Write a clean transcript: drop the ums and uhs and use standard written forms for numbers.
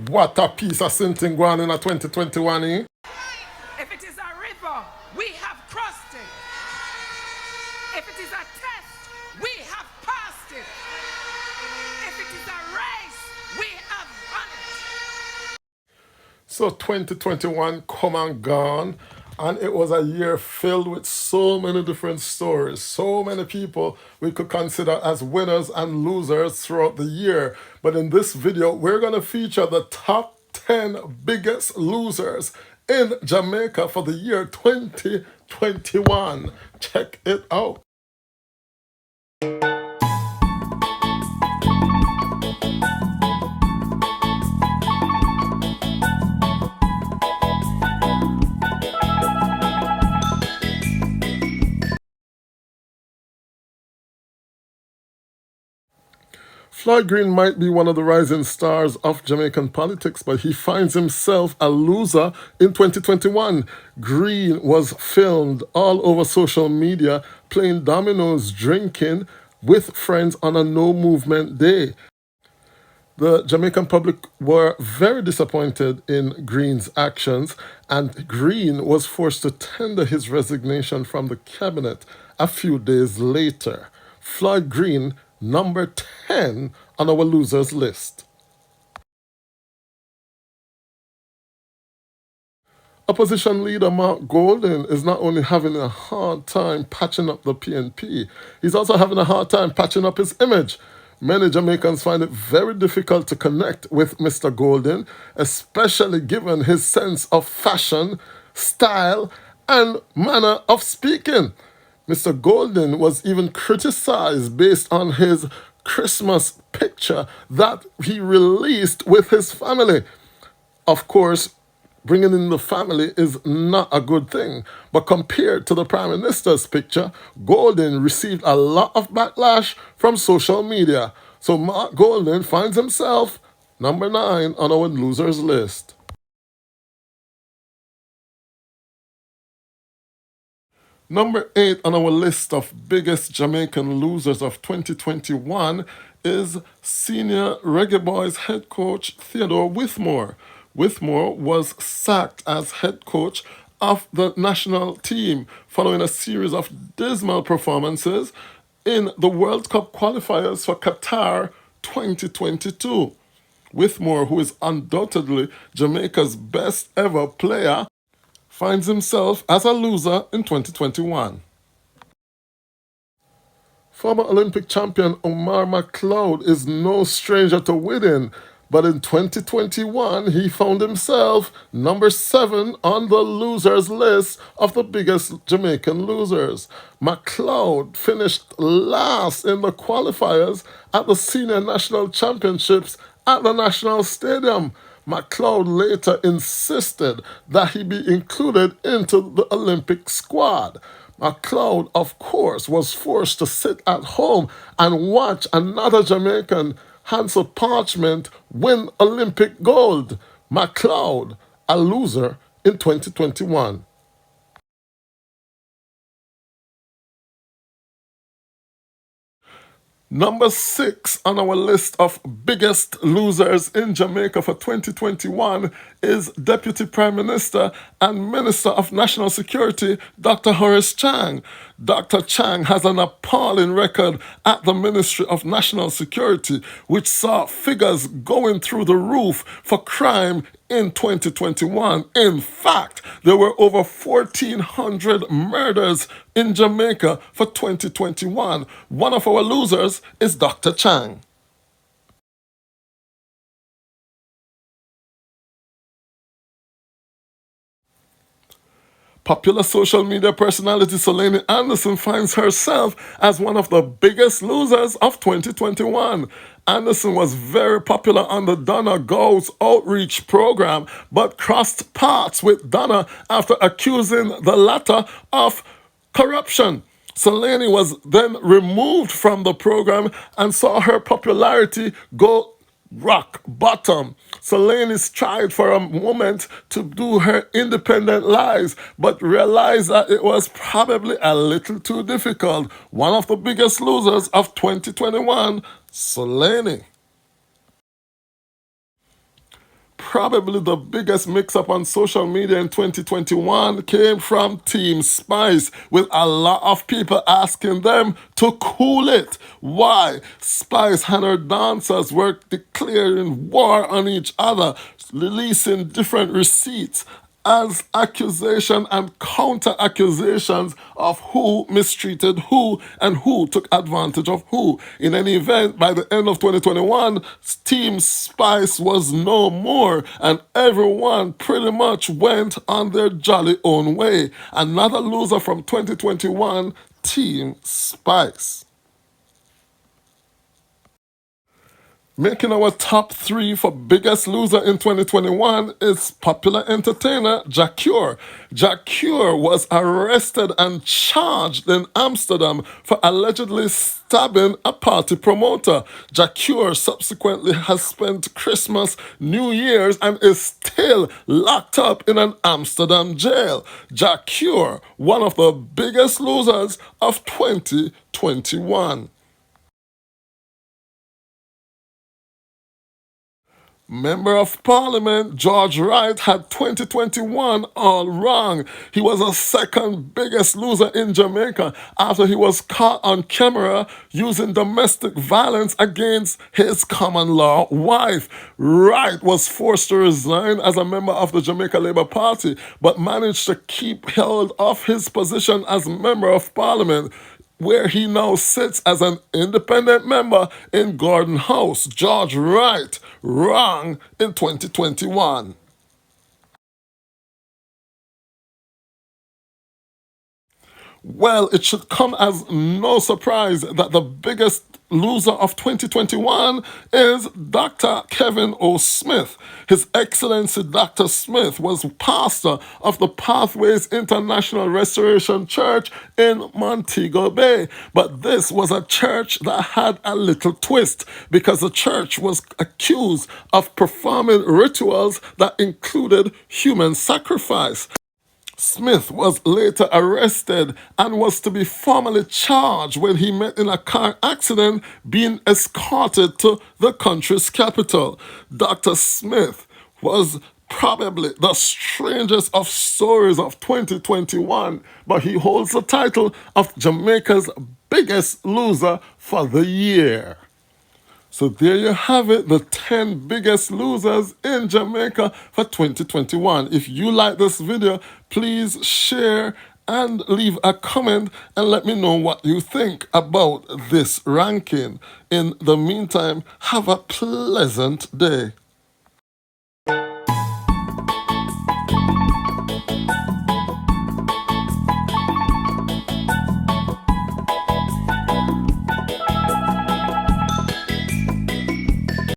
What a piece of something going in a 2021, eh? If it is a river, we have crossed it. If it is a test, we have passed it. If it is a race, we have run it. So 2021 come and gone, and it was a year filled with so many different stories, so many people we could consider as winners and losers throughout the year. But in this video, we're going to feature the top 10 biggest losers in Jamaica for the year 2021. Check it out. Floyd Green might be one of the rising stars of Jamaican politics, but he finds himself a loser in 2021. Green was filmed all over social media playing dominoes, drinking with friends on a no movement day. The Jamaican public were very disappointed in Green's actions, and Green was forced to tender his resignation from the cabinet a few days later. Floyd Green, number 10 on our losers list. Opposition leader Mark Golden is not only having a hard time patching up the PNP, he's also having a hard time patching up his image. Many Jamaicans find it very difficult to connect with Mr. Golden, especially given his sense of fashion, style, and manner of speaking. Mr. Golden was even criticized based on his Christmas picture that he released with his family. Of course, bringing in the family is not a good thing. But compared to the Prime Minister's picture, Golden received a lot of backlash from social media. So Mark Golden finds himself number 9 on our losers list. Number 8 on our list of biggest Jamaican losers of 2021 is senior Reggae Boys head coach Theodore Moore. Moore was sacked as head coach of the national team following a series of dismal performances in the World Cup qualifiers for Qatar 2022. Moore, who is undoubtedly Jamaica's best ever player, finds himself as a loser in 2021. Former Olympic champion Omar McLeod is no stranger to winning, but in 2021 he found himself number 7 on the losers list of the biggest Jamaican losers. McLeod finished last in the qualifiers at the Senior National Championships at the National Stadium. McLeod later insisted that he be included into the Olympic squad. McLeod, of course, was forced to sit at home and watch another Jamaican, Hansel Parchment, win Olympic gold. McLeod, a loser in 2021. Number 6 on our list of biggest losers in Jamaica for 2021 is Deputy Prime Minister and Minister of National Security, Dr. Horace Chang. Dr. Chang has an appalling record at the Ministry of National Security, which saw figures going through the roof for crime in 2021. In fact, there were over 1,400 murders in Jamaica for 2021. One of our losers is Dr. Chang. Popular social media personality Selena Anderson finds herself as one of the biggest losers of 2021. Anderson was very popular on the Donna Goes outreach program, but crossed paths with Donna after accusing the latter of corruption. Selena was then removed from the program and saw her popularity go rock bottom. Selena tried for a moment to do her independent lives, but realized that it was probably a little too difficult. One of the biggest losers of 2021, Selena. probably the biggest mix-up on social media in 2021 came from Team Spice, with a lot of people asking them to cool it. Why? Spice and her dancers were declaring war on each other, releasing different receipts as accusation and counter accusations of who mistreated who and who took advantage of who. In any event, by the end of 2021, Team Spice was no more, and everyone pretty much went on their jolly own way. Another loser from 2021, Team Spice. Making our top 3 for biggest loser in 2021 is popular entertainer Jacure. Jacure was arrested and charged in Amsterdam for allegedly stabbing a party promoter. Jacure subsequently has spent Christmas, New Year's, and is still locked up in an Amsterdam jail. Jacure, one of the biggest losers of 2021. Member of Parliament George Wright had 2021 all wrong. He was the second biggest loser in Jamaica after he was caught on camera using domestic violence against his common law wife. Wright was forced to resign as a member of the Jamaica Labour Party, but managed to keep hold of his position as Member of Parliament, where he now sits as an independent member in Gordon House. George Wright, wrong in 2021. Well, it should come as no surprise that the biggest loser of 2021 is Dr. Kevin O. Smith. His Excellency Dr. Smith was pastor of the Pathways International Restoration Church in Montego Bay. But this was a church that had a little twist, because the church was accused of performing rituals that included human sacrifice. Smith was later arrested and was to be formally charged when he met in a car accident being escorted to the country's capital. Dr. Smith was probably the strangest of stories of 2021, but he holds the title of Jamaica's biggest loser for the year. So there you have it, the 10 biggest losers in Jamaica for 2021. If you like this video, please share and leave a comment and let me know what you think about this ranking. In the meantime, have a pleasant day.